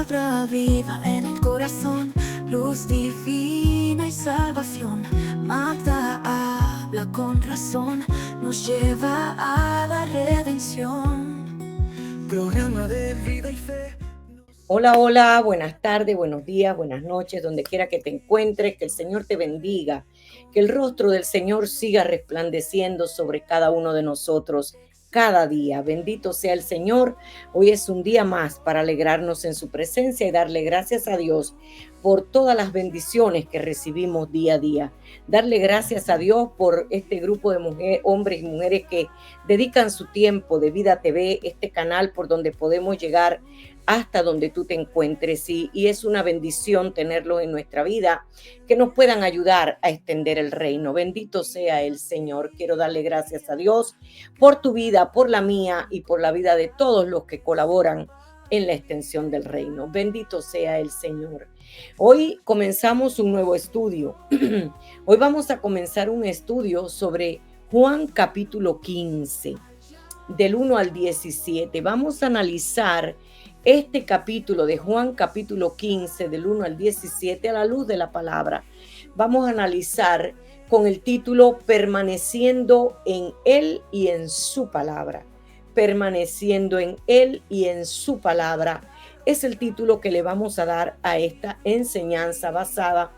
palabra viva en el corazón, luz divina y salvación. Magda habla con razón, nos lleva a la redención. Programa de vida y fe. Hola, hola, buenas tardes, buenos días, buenas noches, donde quiera que te encuentres, que el Señor te bendiga, que el rostro del Señor siga resplandeciendo sobre cada uno de nosotros cada día. Bendito sea el Señor. Hoy es un día más para alegrarnos en su presencia y darle gracias a Dios por todas las bendiciones que recibimos día a día. Darle gracias a Dios por este grupo de mujeres, hombres y mujeres que dedican su tiempo de Vida TV, este canal por donde podemos llegar hasta donde tú te encuentres y es una bendición tenerlos en nuestra vida, que nos puedan ayudar a extender el reino. Bendito sea el Señor. Quiero darle gracias a Dios por tu vida, por la mía y por la vida de todos los que colaboran en la extensión del reino. Bendito sea el Señor. Hoy comenzamos un nuevo estudio. Hoy vamos a comenzar un estudio sobre Juan capítulo 15, del 1 al 17. Vamos a analizar este capítulo de Juan capítulo 15 del 1 al 17 a la luz de la palabra. Vamos a analizar con el título Permaneciendo en Él y en su palabra. Permaneciendo en Él y en su palabra es el título que le vamos a dar a esta enseñanza basada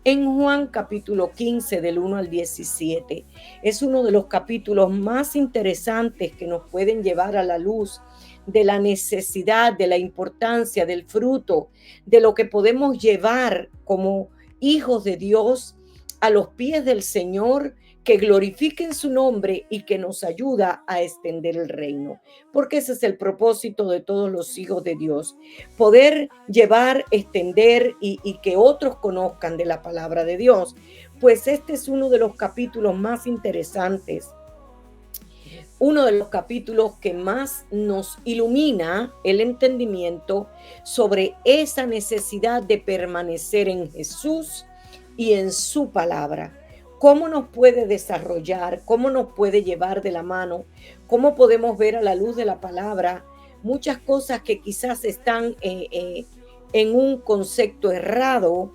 en Juan capítulo 15 del 1 al 17. Es uno de los capítulos más interesantes que nos pueden llevar a la luz de la necesidad, de la importancia, del fruto, de lo que podemos llevar como hijos de Dios a los pies del Señor, que glorifiquen su nombre y que nos ayuda a extender el reino. Porque ese es el propósito de todos los hijos de Dios, poder llevar, extender y que otros conozcan de la palabra de Dios. Pues este es uno de los capítulos más interesantes, uno de los capítulos que más nos ilumina el entendimiento sobre esa necesidad de permanecer en Jesús y en su palabra. ¿Cómo nos puede desarrollar? ¿Cómo nos puede llevar de la mano? ¿Cómo podemos ver a la luz de la palabra muchas cosas que quizás están en un concepto errado?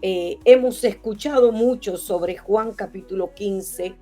Hemos escuchado mucho sobre Juan capítulo 15,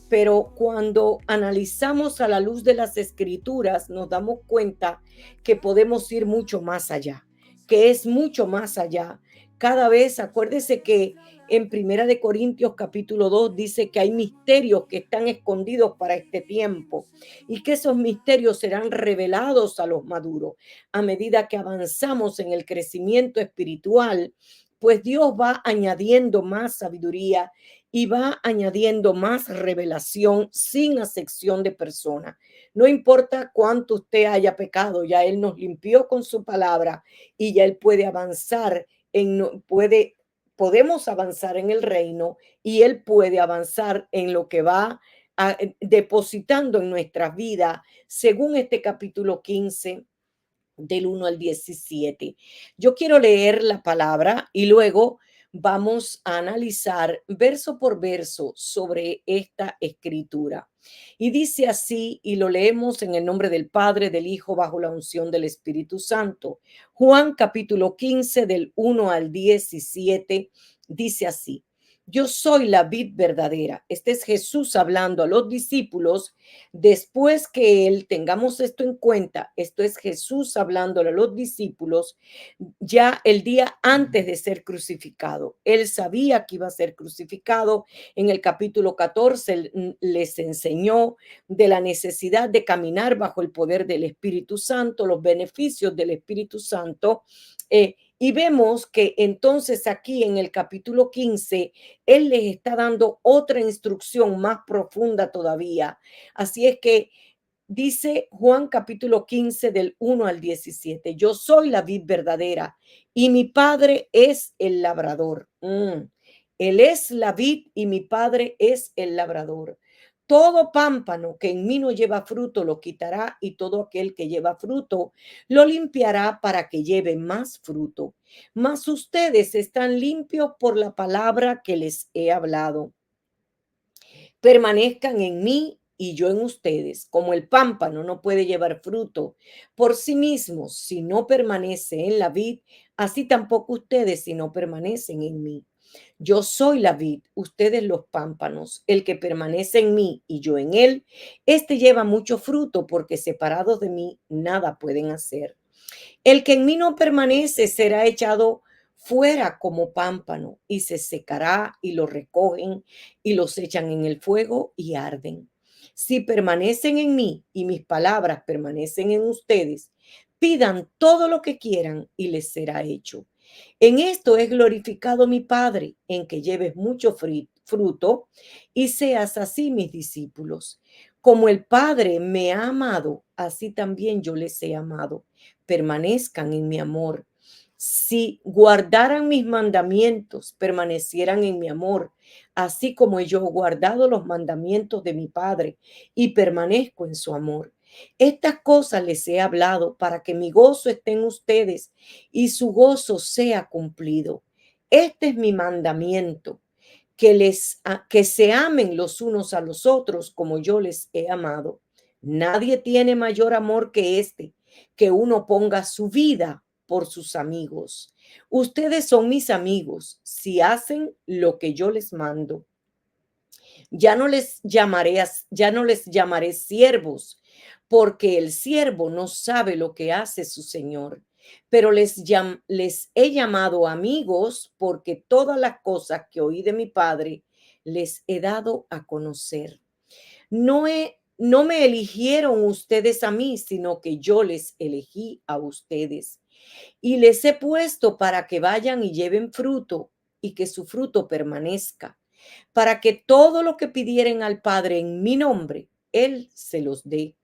pero cuando analizamos a la luz de las escrituras nos damos cuenta que podemos ir mucho más allá, que es mucho más allá. Cada vez, acuérdese que en Primera de Corintios capítulo 2 dice que hay misterios que están escondidos para este tiempo y que esos misterios serán revelados a los maduros. A medida que avanzamos en el crecimiento espiritual, pues Dios va añadiendo más sabiduría y va añadiendo más revelación sin acepción de persona. No importa cuánto usted haya pecado, ya Él nos limpió con su palabra y ya Él puede avanzar podemos avanzar en el reino y Él puede avanzar en lo que va depositando en nuestras vidas, según este capítulo 15 del 1 al 17. Yo quiero leer la palabra y luego vamos a analizar verso por verso sobre esta escritura. Y dice así, y lo leemos en el nombre del Padre, del Hijo, bajo la unción del Espíritu Santo. Juan capítulo 15 del 1 al 17 dice así: Yo soy la vid verdadera. Este es Jesús hablando a los discípulos. Después que él, tengamos esto en cuenta, esto es Jesús hablándole a los discípulos ya el día antes de ser crucificado. Él sabía que iba a ser crucificado. En el capítulo 14 les enseñó de la necesidad de caminar bajo el poder del Espíritu Santo, los beneficios del Espíritu Santo. Y vemos que entonces aquí en el capítulo 15, Él les está dando otra instrucción más profunda todavía. Así es que dice Juan capítulo 15 del 1 al 17, yo soy la vid verdadera y mi padre es el labrador. Él es la vid y mi padre es el labrador. Todo pámpano que en mí no lleva fruto lo quitará y todo aquel que lleva fruto lo limpiará para que lleve más fruto. Mas ustedes están limpios por la palabra que les he hablado. Permanezcan en mí y yo en ustedes, como el pámpano no puede llevar fruto por sí mismo si no permanece en la vid, así tampoco ustedes si no permanecen en mí. Yo soy la vid, ustedes los pámpanos. El que permanece en mí y yo en él, este lleva mucho fruto, porque separados de mí nada pueden hacer. El que en mí no permanece será echado fuera como pámpano y se secará, y lo recogen y los echan en el fuego y arden. Si permanecen en mí y mis palabras permanecen en ustedes, pidan todo lo que quieran y les será hecho. En esto es glorificado mi Padre, en que lleves mucho fruto y seas así mis discípulos. Como el Padre me ha amado, así también yo les he amado. Permanezcan en mi amor. Si guardaran mis mandamientos, permanecieran en mi amor, así como yo he guardado los mandamientos de mi Padre y permanezco en su amor. Estas cosas les he hablado para que mi gozo esté en ustedes y su gozo sea cumplido. Este es mi mandamiento, que se amen los unos a los otros como yo les he amado. Nadie tiene mayor amor que este, que uno ponga su vida por sus amigos. Ustedes son mis amigos si hacen lo que yo les mando. Ya no les llamaré siervos, porque el siervo no sabe lo que hace su señor, pero les he llamado amigos, porque todas las cosas que oí de mi Padre les he dado a conocer. No me eligieron ustedes a mí, sino que yo les elegí a ustedes y les he puesto para que vayan y lleven fruto, y que su fruto permanezca, para que todo lo que pidieren al Padre en mi nombre, Él se los dé.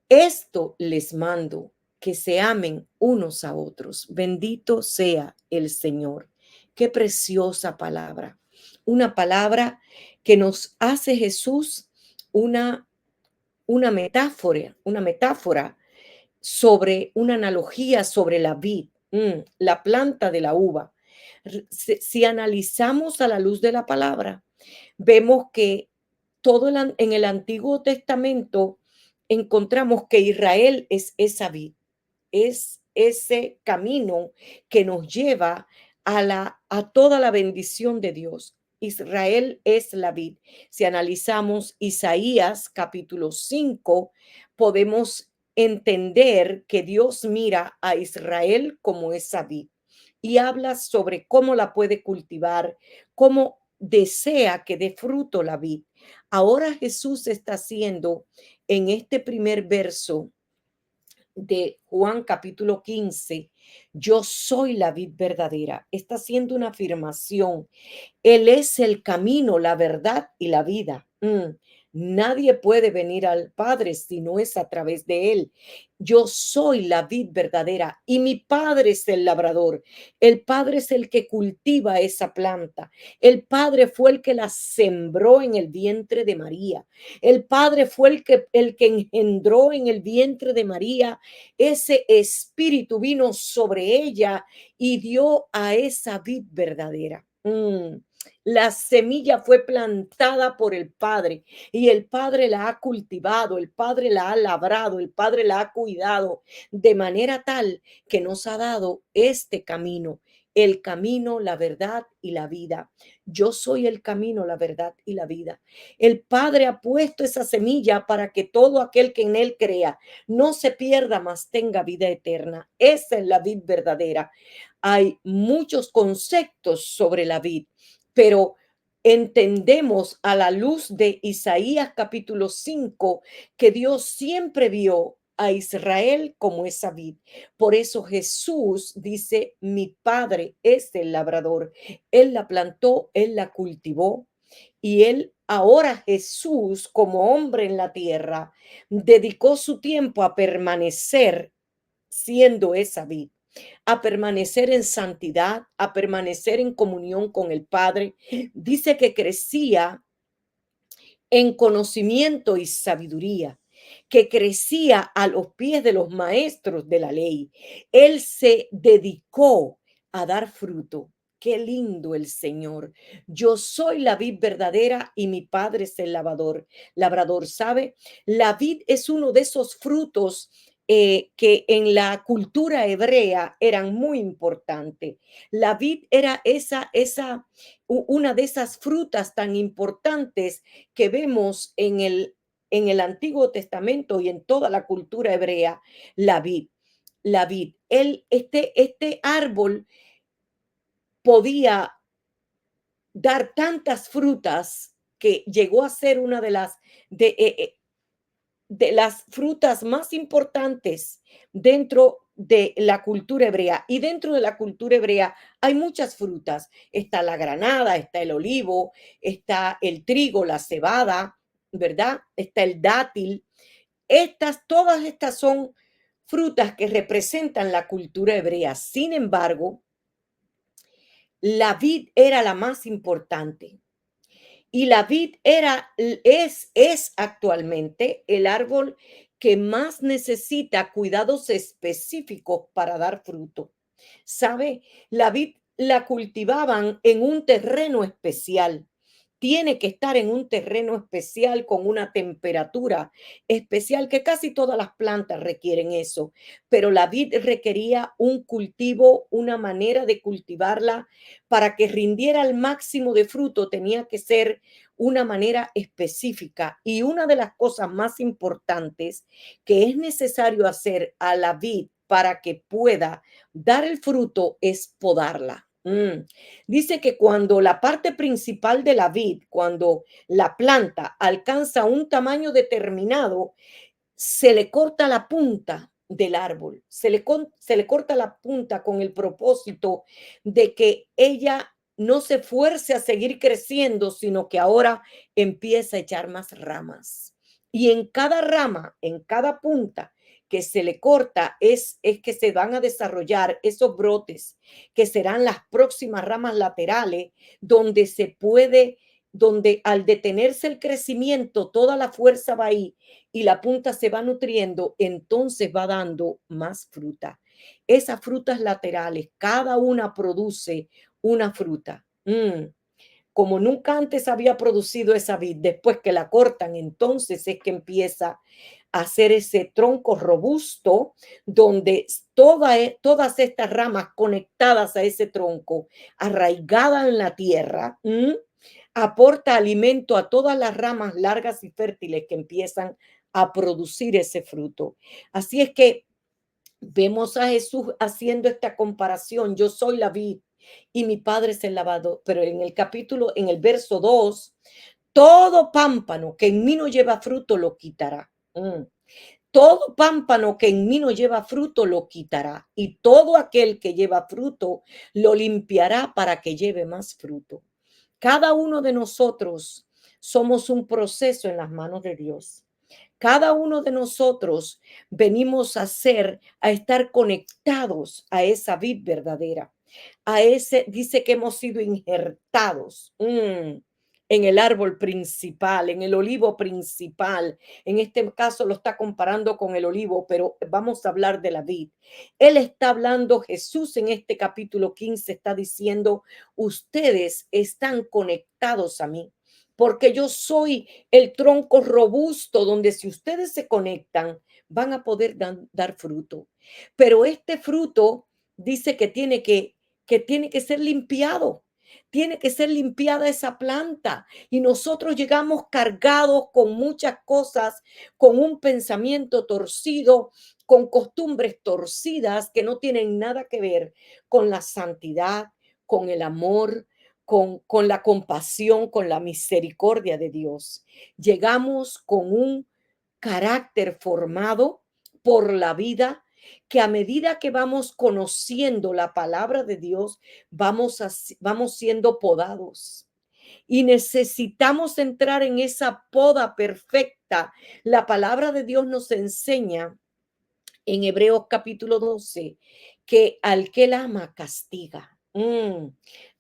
Esto les mando, que se amen unos a otros. Bendito sea el Señor. Qué preciosa palabra. Una palabra que nos hace Jesús una, una metáfora sobre una analogía sobre la vid, la planta de la uva. Si analizamos a la luz de la palabra, vemos que en el Antiguo Testamento encontramos que Israel es esa vid, es ese camino que nos lleva a toda la bendición de Dios. Israel es la vid. Si analizamos Isaías capítulo 5, podemos entender que Dios mira a Israel como esa vid y habla sobre cómo la puede cultivar, cómo desea que dé fruto la vid. Ahora Jesús está haciendo en este primer verso de Juan capítulo 15, yo soy la vid verdadera. Está haciendo una afirmación. Él es el camino, la verdad y la vida. Nadie puede venir al Padre si no es a través de Él. Yo soy la vid verdadera y mi Padre es el labrador. El Padre es el que cultiva esa planta. El Padre fue el que la sembró en el vientre de María. El Padre fue el que engendró en el vientre de María. Ese espíritu vino sobre ella y dio a esa vid verdadera. La semilla fue plantada por el Padre y el Padre la ha cultivado, el Padre la ha labrado, el Padre la ha cuidado de manera tal que nos ha dado este camino, el camino, la verdad y la vida. Yo soy el camino, la verdad y la vida. El Padre ha puesto esa semilla para que todo aquel que en él crea no se pierda, mas tenga vida eterna. Esa es la vid verdadera. Hay muchos conceptos sobre la vid, pero entendemos a la luz de Isaías capítulo 5 que Dios siempre vio a Israel como esa vid. Por eso Jesús dice, mi Padre es el labrador. Él la plantó, Él la cultivó y Él ahora Jesús como hombre en la tierra dedicó su tiempo a permanecer siendo esa vid, a permanecer en santidad, a permanecer en comunión con el Padre. Dice que crecía en conocimiento y sabiduría, que crecía a los pies de los maestros de la ley. Él se dedicó a dar fruto. qué lindo el Señor. Yo soy la vid verdadera y mi padre es el labrador, ¿sabe? La vid es uno de esos frutos que en la cultura hebrea eran muy importantes. La vid era una de esas frutas tan importantes que vemos en el Antiguo Testamento y en toda la cultura hebrea, la vid. La vid, este árbol podía dar tantas frutas que llegó a ser una de las frutas más importantes dentro de la cultura hebrea. Y dentro de la cultura hebrea hay muchas frutas. Está la granada, está el olivo, está el trigo, la cebada, ¿verdad? Está el dátil. Todas estas son frutas que representan la cultura hebrea. Sin embargo, la vid era la más importante. Y la vid es actualmente el árbol que más necesita cuidados específicos para dar fruto. ¿Sabe? La vid la cultivaban en un terreno especial. Tiene que estar en un terreno especial con una temperatura especial, que casi todas las plantas requieren eso, pero la vid requería un cultivo, una manera de cultivarla para que rindiera al máximo de fruto. Tenía que ser una manera específica, y una de las cosas más importantes que es necesario hacer a la vid para que pueda dar el fruto es podarla. Dice que cuando la parte principal de la vid, cuando la planta alcanza un tamaño determinado, se le corta la punta del árbol, se le corta la punta con el propósito de que ella no se fuerce a seguir creciendo, sino que ahora empieza a echar más ramas. Y en cada rama, en cada punta que se le corta, es que se van a desarrollar esos brotes, que serán las próximas ramas laterales, donde donde al detenerse el crecimiento, toda la fuerza va ahí y la punta se va nutriendo, entonces va dando más fruta. Esas frutas laterales, cada una produce una fruta. Como nunca antes había producido esa vid, después que la cortan, entonces es que empieza a hacer ese tronco robusto, donde todas estas ramas conectadas a ese tronco, arraigadas en la tierra, aporta alimento a todas las ramas largas y fértiles que empiezan a producir ese fruto. Así es que vemos a Jesús haciendo esta comparación. Yo soy la vid y mi padre es el labrador. Pero en el verso 2, todo pámpano que en mí no lleva fruto lo quitará. Todo pámpano que en mí no lleva fruto lo quitará, y todo aquel que lleva fruto lo limpiará para que lleve más fruto. Cada uno de nosotros somos un proceso en las manos de Dios. Cada uno de nosotros venimos a estar conectados a esa vid verdadera. Dice que hemos sido injertados en el árbol principal, en el olivo principal. En este caso lo está comparando con el olivo, pero vamos a hablar de la vid. Él está hablando, Jesús en este capítulo 15 está diciendo: ustedes están conectados a mí, porque yo soy el tronco robusto donde si ustedes se conectan van a poder dar fruto. Pero este fruto dice que tiene que ser limpiado. Tiene que ser limpiada esa planta, y nosotros llegamos cargados con muchas cosas, con un pensamiento torcido, con costumbres torcidas que no tienen nada que ver con la santidad, con el amor, con la compasión, con la misericordia de Dios. Llegamos con un carácter formado por la vida, que a medida que vamos conociendo la palabra de Dios, vamos siendo podados. Y necesitamos entrar en esa poda perfecta. La palabra de Dios nos enseña en Hebreos capítulo 12 que al que él ama castiga.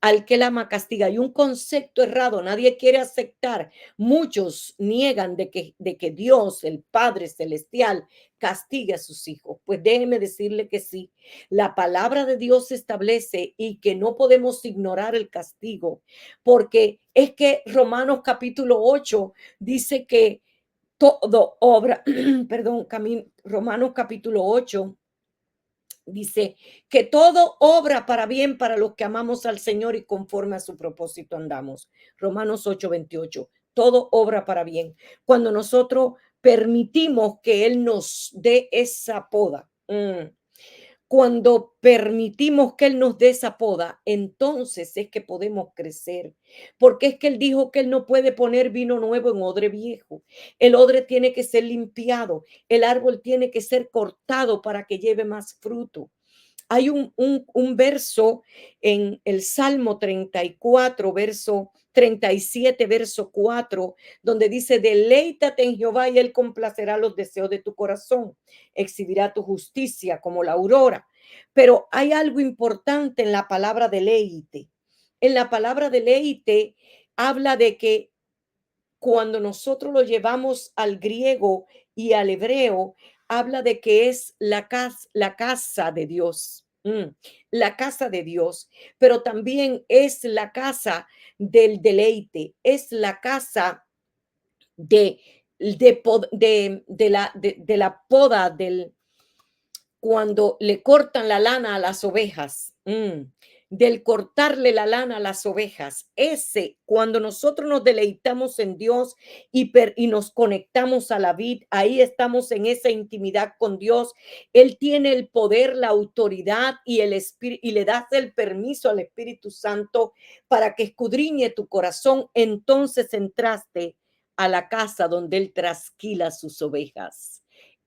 al que él ama castiga. Y un concepto errado, nadie quiere aceptar. Muchos niegan de que Dios, el Padre Celestial, castigue a sus hijos. Pues déjeme decirle que sí. La palabra de Dios establece y que no podemos ignorar el castigo, porque es que Romanos capítulo 8 dice que todo obra, perdón, Romanos capítulo 8 dice que todo obra para bien para los que amamos al Señor y conforme a su propósito andamos. Romanos 8:28. Todo obra para bien. Cuando nosotros permitimos que Él nos dé esa poda, cuando permitimos que Él nos dé esa poda, entonces es que podemos crecer. Porque es que Él dijo que Él no puede poner vino nuevo en odre viejo. El odre tiene que ser limpiado. El árbol tiene que ser cortado para que lleve más fruto. Hay un verso en el Salmo 34, verso 37, verso 4, donde dice, deleítate en Jehová y él complacerá los deseos de tu corazón, exhibirá tu justicia como la aurora. Pero hay algo importante en la palabra deleite. En la palabra deleite habla de que cuando nosotros lo llevamos al griego y al hebreo, habla de que es la casa de Dios, la casa de Dios, pero también es la casa del deleite, es la casa de, de la poda del, cuando le cortan la lana a las ovejas, del cortarle la lana a las ovejas, ese, cuando nosotros nos deleitamos en Dios y nos conectamos a la vid, ahí estamos en esa intimidad con Dios. Él tiene el poder, la autoridad y el espíritu, y le das el permiso al Espíritu Santo para que escudriñe tu corazón. Entonces entraste a la casa donde Él trasquila sus ovejas.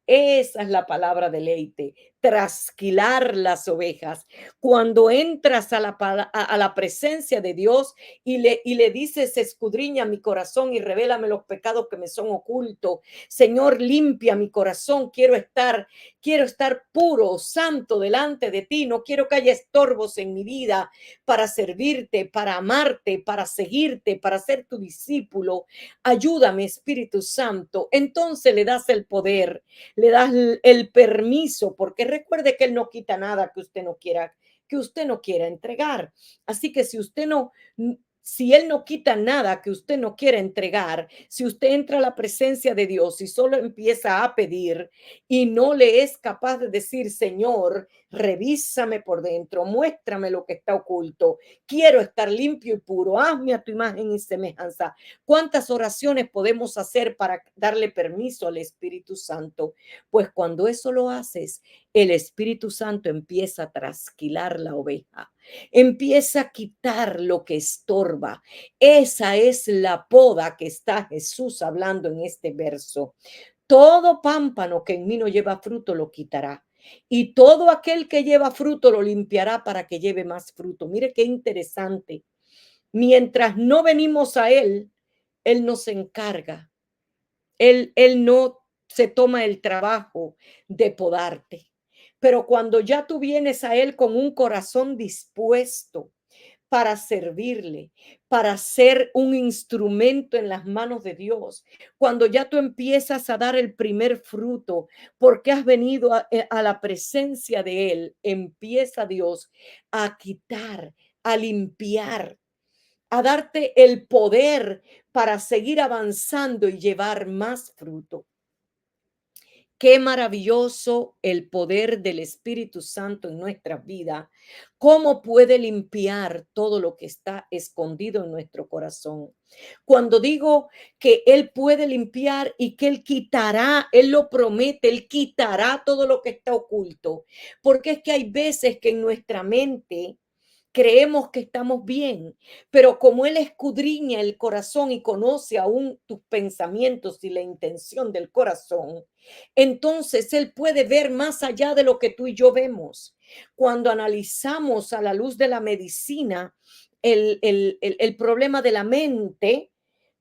Esa es la palabra deleite, trasquilar las ovejas. Cuando entras a la presencia de Dios y le dices, escudriña mi corazón y revélame los pecados que me son ocultos. Señor, limpia mi corazón. Quiero estar puro, santo delante de ti. No quiero que haya estorbos en mi vida para servirte, para amarte, para seguirte, para ser tu discípulo. Ayúdame, Espíritu Santo. Entonces le das el poder, le das el permiso, porque recuerde que Él no quita nada que usted no quiera entregar. Así que si Él no quita nada que usted no quiera entregar, si usted entra a la presencia de Dios y solo empieza a pedir y no le es capaz de decir, Señor, revísame por dentro, muéstrame lo que está oculto, quiero estar limpio y puro, hazme a tu imagen y semejanza. ¿Cuántas oraciones podemos hacer para darle permiso al Espíritu Santo? Pues cuando eso lo haces, el Espíritu Santo empieza a trasquilar la oveja, empieza a quitar lo que estorba. Esa es la poda que está Jesús hablando en este verso. Todo pámpano que en mí no lleva fruto lo quitará. Y todo aquel que lleva fruto lo limpiará para que lleve más fruto. Mire qué interesante. Mientras no venimos a Él nos encarga. Él no se toma el trabajo de podarte. Pero cuando ya tú vienes a Él con un corazón dispuesto para servirle, para ser un instrumento en las manos de Dios, cuando ya tú empiezas a dar el primer fruto, porque has venido a la presencia de Él, empieza Dios a quitar, a limpiar, a darte el poder para seguir avanzando y llevar más fruto. Qué maravilloso el poder del Espíritu Santo en nuestras vidas. Cómo puede limpiar todo lo que está escondido en nuestro corazón. Cuando digo que Él puede limpiar y que Él quitará, Él lo promete, Él quitará todo lo que está oculto. Porque es que hay veces que en nuestra mente creemos que estamos bien, pero como Él escudriña el corazón y conoce aún tus pensamientos y la intención del corazón, entonces Él puede ver más allá de lo que tú y yo vemos. Cuando analizamos a la luz de la medicina el problema de la mente,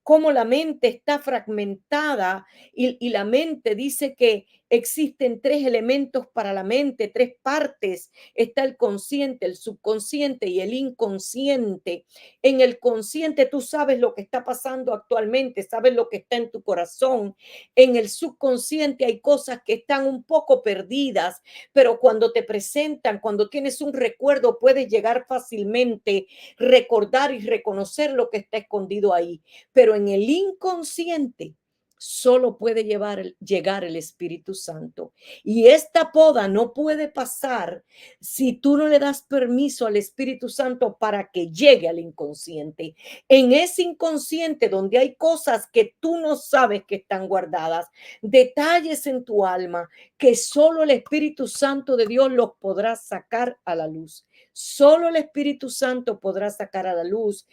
cómo la mente está fragmentada y la mente dice que Existen tres elementos para la mente, tres partes. Está el consciente, el subconsciente y el inconsciente. En el consciente tú sabes lo que está pasando actualmente, sabes lo que está en tu corazón. En el subconsciente hay cosas que están un poco perdidas, pero cuando te presentan, cuando tienes un recuerdo, puedes llegar fácilmente, recordar y reconocer lo que está escondido ahí. Pero en el inconsciente solo puede llegar el Espíritu Santo. Y esta poda no puede pasar si tú no le das permiso al Espíritu Santo para que llegue al inconsciente. En ese inconsciente donde hay cosas que tú no sabes que están guardadas, detalles en tu alma que solo el Espíritu Santo de Dios los podrá sacar a la luz. Solo el Espíritu Santo podrá sacar a la luz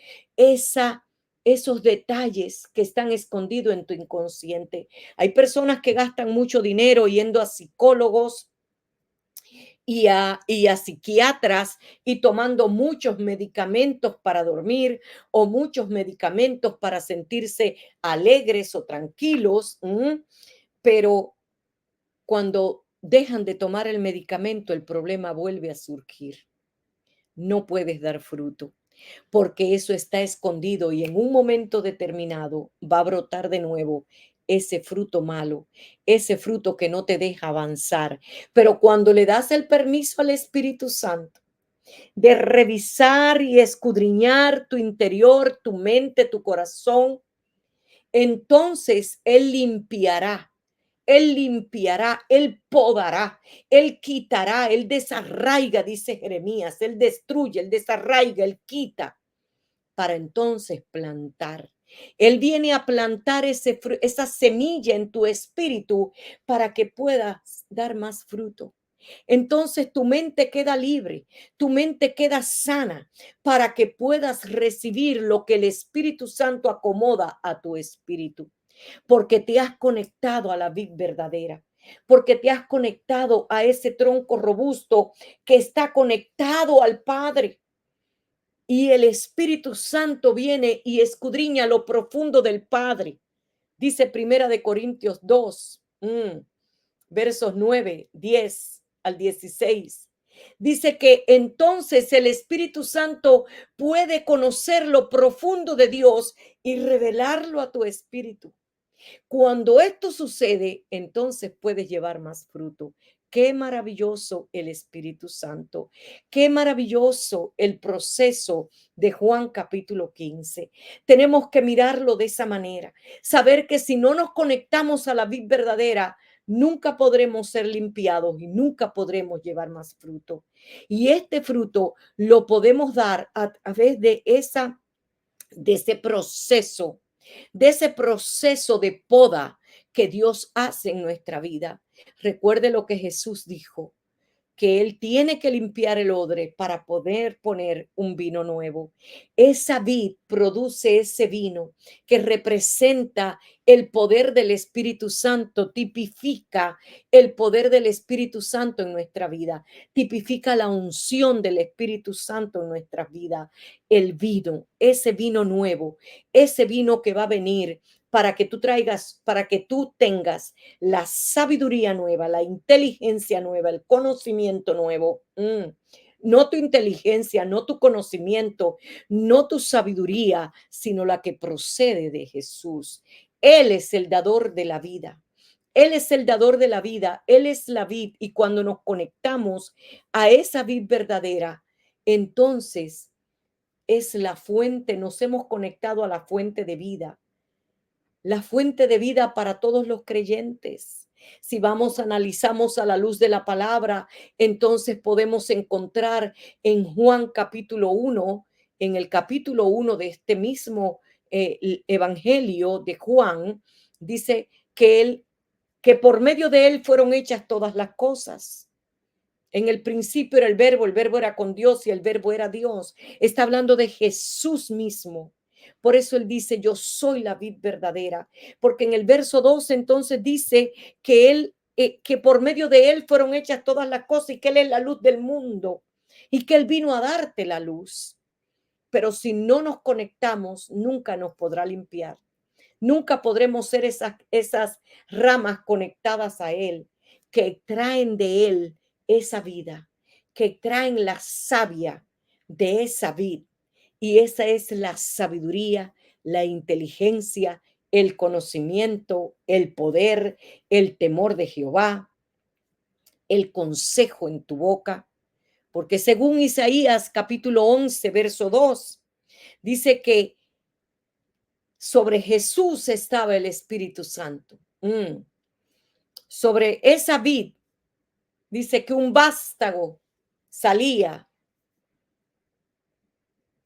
esos detalles que están escondidos en tu inconsciente. Hay personas que gastan mucho dinero yendo a psicólogos y a psiquiatras y tomando muchos medicamentos para dormir o muchos medicamentos para sentirse alegres o tranquilos, pero cuando dejan de tomar el medicamento, el problema vuelve a surgir. No puedes dar fruto, porque eso está escondido y en un momento determinado va a brotar de nuevo ese fruto malo, ese fruto que no te deja avanzar. Pero cuando le das el permiso al Espíritu Santo de revisar y escudriñar tu interior, tu mente, tu corazón, entonces Él limpiará, Él podará, Él quitará, Él desarraiga, dice Jeremías, Él destruye, Él desarraiga, Él quita, para entonces plantar. Él viene a plantar esa semilla en tu espíritu para que puedas dar más fruto. Entonces tu mente queda libre, tu mente queda sana para que puedas recibir lo que el Espíritu Santo acomoda a tu espíritu, porque te has conectado a la vid verdadera, porque te has conectado a ese tronco robusto que está conectado al Padre. Y el Espíritu Santo viene y escudriña lo profundo del Padre. Dice Primera de Corintios 2, versos 9, 10 al 16. Dice que entonces el Espíritu Santo puede conocer lo profundo de Dios y revelarlo a tu espíritu. Cuando esto sucede, entonces puedes llevar más fruto. Qué maravilloso el Espíritu Santo. Qué maravilloso el proceso de Juan capítulo 15. Tenemos que mirarlo de esa manera. Saber que si no nos conectamos a la vid verdadera, nunca podremos ser limpiados y nunca podremos llevar más fruto. Y este fruto lo podemos dar a través de ese proceso de poda que Dios hace en nuestra vida. Recuerde lo que Jesús dijo, que Él tiene que limpiar el odre para poder poner un vino nuevo. Esa vid produce ese vino que representa el poder del Espíritu Santo, tipifica el poder del Espíritu Santo en nuestra vida, tipifica la unción del Espíritu Santo en nuestras vidas. El vino, ese vino nuevo, ese vino que va a venir para que tú traigas, para que tú tengas la sabiduría nueva, la inteligencia nueva, el conocimiento nuevo. No tu inteligencia, no tu conocimiento, no tu sabiduría, sino la que procede de Jesús. Él es el dador de la vida. Él es el dador de la vida. Él es la vid. Y cuando nos conectamos a esa vid verdadera, entonces es la fuente, nos hemos conectado a la fuente de vida, la fuente de vida para todos los creyentes. Si analizamos a la luz de la palabra, entonces podemos encontrar en Juan capítulo 1, en el capítulo 1 de este mismo evangelio de Juan, dice que por medio de él fueron hechas todas las cosas. En el principio era el verbo era con Dios y el verbo era Dios. Está hablando de Jesús mismo. Por eso él dice, yo soy la vid verdadera, porque en el verso 2 entonces dice que por medio de él fueron hechas todas las cosas y que él es la luz del mundo y que él vino a darte la luz. Pero si no nos conectamos, nunca nos podrá limpiar. Nunca podremos ser esas ramas conectadas a él. que extraen de él esa vida, que extraen la savia de esa vid. Y esa es la sabiduría, la inteligencia, el conocimiento, el poder, el temor de Jehová, el consejo en tu boca. Porque según Isaías capítulo 11, verso 2, dice que sobre Jesús estaba el Espíritu Santo. Sobre esa vid, dice que un vástago salía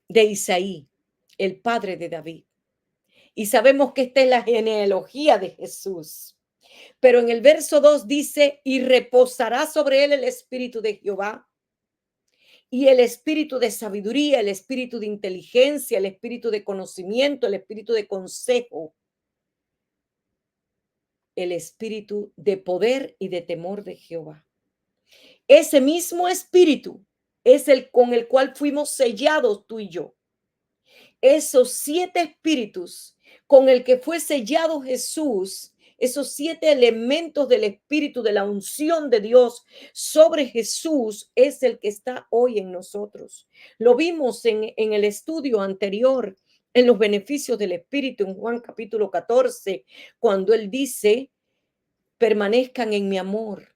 de Isaí, el padre de David. Y sabemos que esta es la genealogía de Jesús. Pero en el verso 2 dice, y reposará sobre él el Espíritu de Jehová, y el espíritu de sabiduría, el espíritu de inteligencia, el espíritu de conocimiento, el espíritu de consejo, el espíritu de poder y de temor de Jehová. Ese mismo espíritu es el con el cual fuimos sellados tú y yo. Esos 7 espíritus con el que fue sellado Jesús, esos 7 elementos del espíritu de la unción de Dios sobre Jesús es el que está hoy en nosotros. Lo vimos en el estudio anterior, en los beneficios del espíritu, en Juan capítulo 14, cuando él dice, permanezcan en mi amor.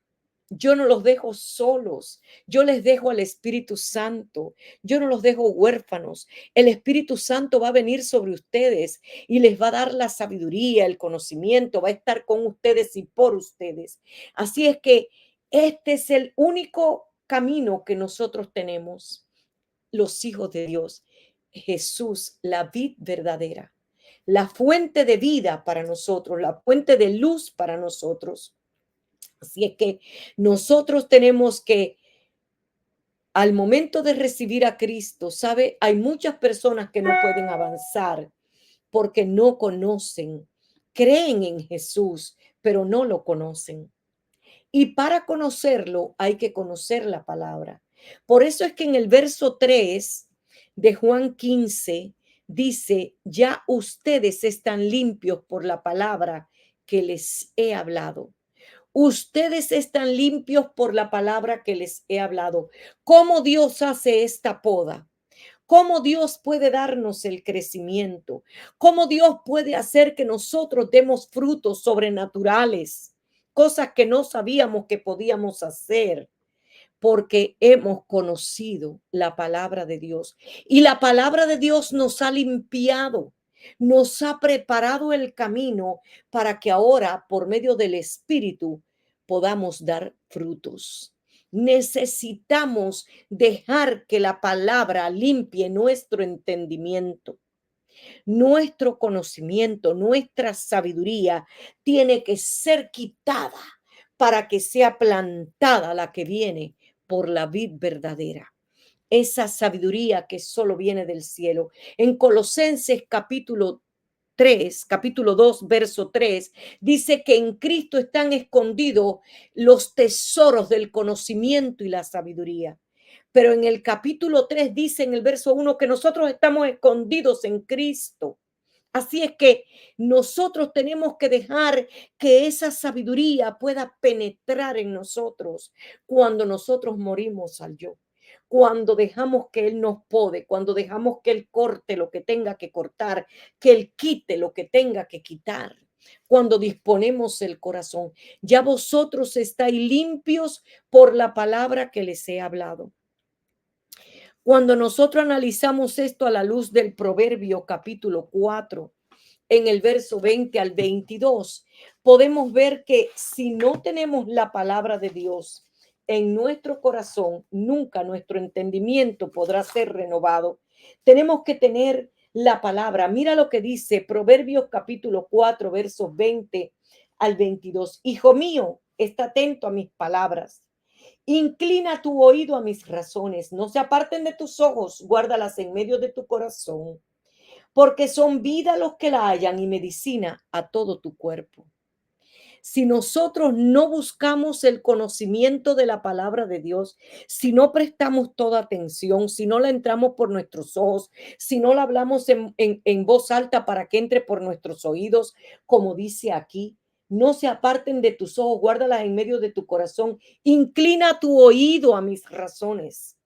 Yo no los dejo solos, yo les dejo al Espíritu Santo, yo no los dejo huérfanos. El Espíritu Santo va a venir sobre ustedes y les va a dar la sabiduría, el conocimiento, va a estar con ustedes y por ustedes. Así es que este es el único camino que nosotros tenemos, los hijos de Dios. Jesús, la vid verdadera, la fuente de vida para nosotros, la fuente de luz para nosotros. Así es que nosotros tenemos que, al momento de recibir a Cristo, ¿sabe? Hay muchas personas que no pueden avanzar porque no conocen, creen en Jesús, pero no lo conocen. Y para conocerlo hay que conocer la palabra. Por eso es que en el verso 3 de Juan 15 dice, ya ustedes están limpios por la palabra que les he hablado. Ustedes están limpios por la palabra que les he hablado. ¿Cómo Dios hace esta poda? ¿Cómo Dios puede darnos el crecimiento? ¿Cómo Dios puede hacer que nosotros demos frutos sobrenaturales? Cosas que no sabíamos que podíamos hacer porque hemos conocido la palabra de Dios. Y la palabra de Dios nos ha limpiado, nos ha preparado el camino para que ahora, por medio del Espíritu, podamos dar frutos. Necesitamos dejar que la palabra limpie nuestro entendimiento. Nuestro conocimiento, nuestra sabiduría tiene que ser quitada para que sea plantada la que viene por la vid verdadera. Esa sabiduría que solo viene del cielo. En Colosenses capítulo 2, verso 3, dice que en Cristo están escondidos los tesoros del conocimiento y la sabiduría. Pero en el capítulo 3 dice en el verso 1 que nosotros estamos escondidos en Cristo. Así es que nosotros tenemos que dejar que esa sabiduría pueda penetrar en nosotros cuando nosotros morimos al yo. Cuando dejamos que Él nos pode, cuando dejamos que Él corte lo que tenga que cortar, que Él quite lo que tenga que quitar. Cuando disponemos el corazón, ya vosotros estáis limpios por la palabra que les he hablado. Cuando nosotros analizamos esto a la luz del Proverbio capítulo 4, en el verso 20 al 22, podemos ver que si no tenemos la palabra de Dios en nuestro corazón, nunca nuestro entendimiento podrá ser renovado. Tenemos que tener la palabra. Mira lo que dice Proverbios capítulo 4, versos 20 al 22. Hijo mío, está atento a mis palabras. Inclina tu oído a mis razones, no se aparten de tus ojos, guárdalas en medio de tu corazón, porque son vida los que la hallan y medicina a todo tu cuerpo. Si nosotros no buscamos el conocimiento de la palabra de Dios, si no prestamos toda atención, si no la entramos por nuestros ojos, si no la hablamos en voz alta para que entre por nuestros oídos, como dice aquí, no se aparten de tus ojos, guárdalas en medio de tu corazón. Inclina tu oído a mis razones.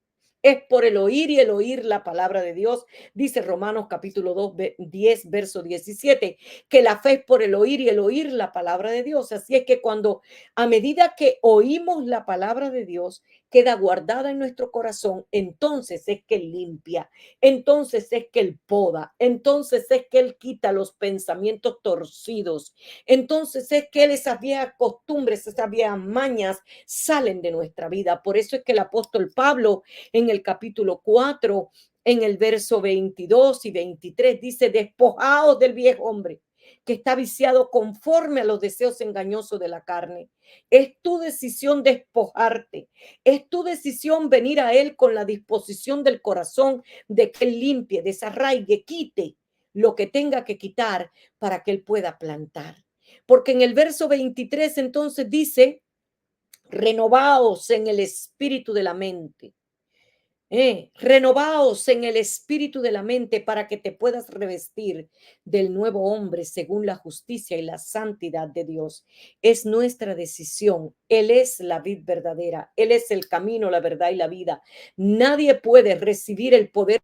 Es por el oír y el oír la palabra de Dios. Dice Romanos capítulo 2, 10, verso 17, que la fe es por el oír y el oír la palabra de Dios. Así es que cuando a medida que oímos la palabra de Dios, queda guardada en nuestro corazón, entonces es que limpia, entonces es que Él poda, entonces es que Él quita los pensamientos torcidos, entonces es que Él esas viejas costumbres, esas viejas mañas salen de nuestra vida. Por eso es que el apóstol Pablo en el capítulo 4, en el verso 22 y 23, dice: despojaos del viejo hombre que está viciado conforme a los deseos engañosos de la carne. Es tu decisión despojarte. Es tu decisión venir a Él con la disposición del corazón de que Él limpie, desarraigue, quite lo que tenga que quitar para que Él pueda plantar. Porque en el verso 23 entonces dice: renovaos en el espíritu de la mente. Renovaos en el espíritu de la mente para que te puedas revestir del nuevo hombre según la justicia y la santidad de Dios. Es nuestra decisión. Él es la vid verdadera. Él es el camino, la verdad y la vida. Nadie puede recibir el poder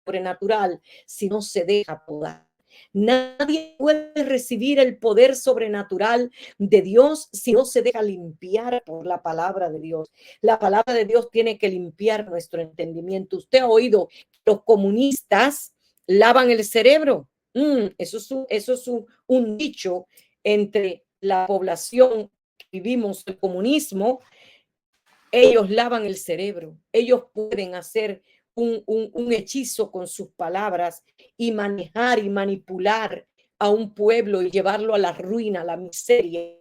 sobrenatural si no se deja podar. Nadie puede recibir el poder sobrenatural de Dios si no se deja limpiar por la palabra de Dios. La palabra de Dios tiene que limpiar nuestro entendimiento. Usted ha oído que los comunistas lavan el cerebro. Eso es un dicho entre la población que vivimos el comunismo. Ellos lavan el cerebro. Ellos pueden hacer un hechizo con sus palabras y manejar y manipular a un pueblo y llevarlo a la ruina, a la miseria,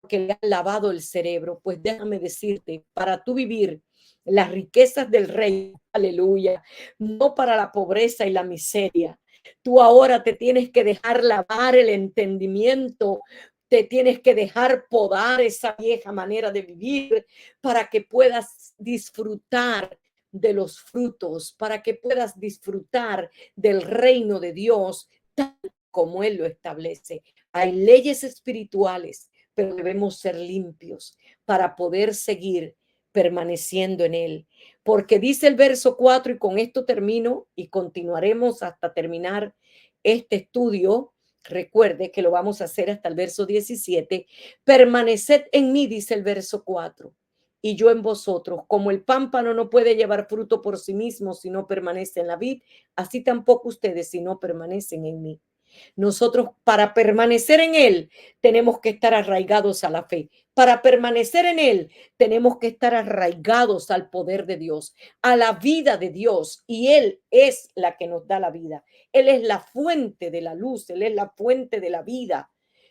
que le han lavado el cerebro. Pues déjame decirte, para tú vivir las riquezas del rey, aleluya, no para la pobreza y la miseria, tú ahora te tienes que dejar lavar el entendimiento, te tienes que dejar podar esa vieja manera de vivir para que puedas disfrutar de los frutos, para que puedas disfrutar del reino de Dios tal como Él lo establece. Hay leyes espirituales, pero debemos ser limpios para poder seguir permaneciendo en Él. Porque dice el verso 4, y con esto termino y continuaremos hasta terminar este estudio. Recuerde que lo vamos a hacer hasta el verso 17. Permaneced en mí, dice el verso 4, y yo en vosotros. Como el pámpano no puede llevar fruto por sí mismo si no permanece en la vid, así tampoco ustedes si no permanecen en mí. Nosotros, para permanecer en Él, tenemos que estar arraigados a la fe. Para permanecer en Él, tenemos que estar arraigados al poder de Dios, a la vida de Dios. Y Él es la que nos da la vida. Él es la fuente de la luz. Él es la fuente de la vida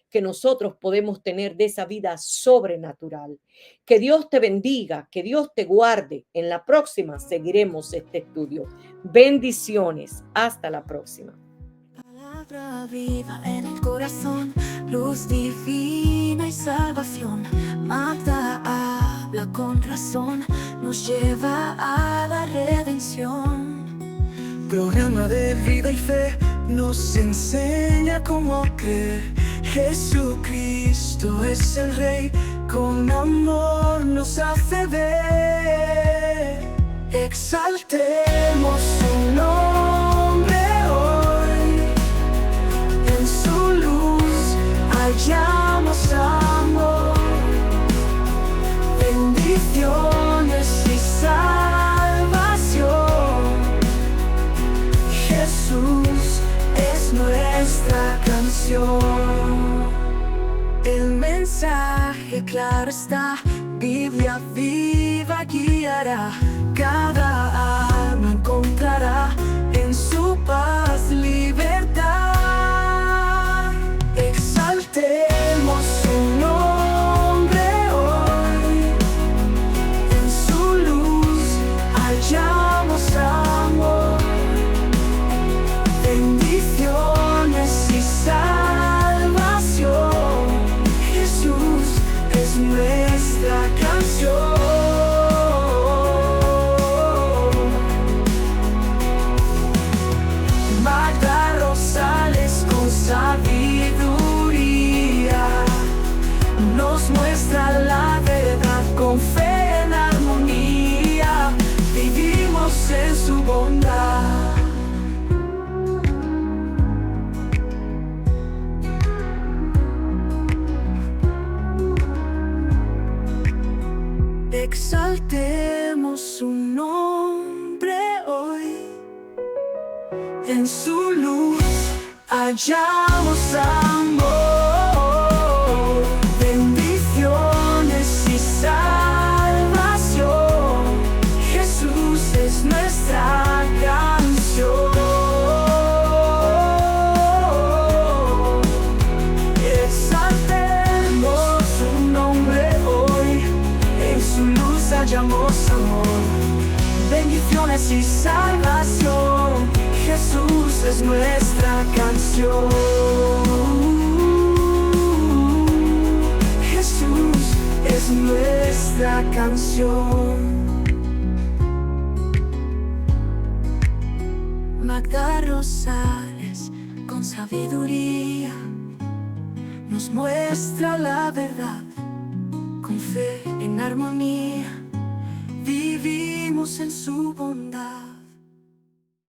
que nosotros podemos tener, de esa vida sobrenatural. Que Dios te bendiga, que Dios te guarde. En la próxima seguiremos este estudio. Bendiciones. Hasta la próxima. Palabra viva en el corazón, luz divina y salvación. Magda habla con razón, nos lleva a la redención. Programa de vida y fe nos enseña cómo creer. Jesucristo es el Rey, con amor nos hace ver. Exaltemos su nombre hoy, en su luz hallamos amor, bendiciones y salvación. Jesús es nuestra canción. El mensaje claro está, Biblia viva guiará, cada alma encontrará en su paz libertad. Exaltemos su nombre hoy, en su luz hallamos amor, bendiciones y salvación. Jesús es nuestra canción. Magda Rosales con sabiduría exaltemos su nombre hoy. En su luz hallamos amor, bendiciones y salvación. Jesús es nuestra canción. Exaltemos su nombre hoy. En su luz hallamos amor, bendiciones y salvación. Jesús es nuestra canción. Jesús es nuestra canción. Magda Rosales, con sabiduría, nos muestra la verdad. Con fe en armonía, vivimos en su bondad.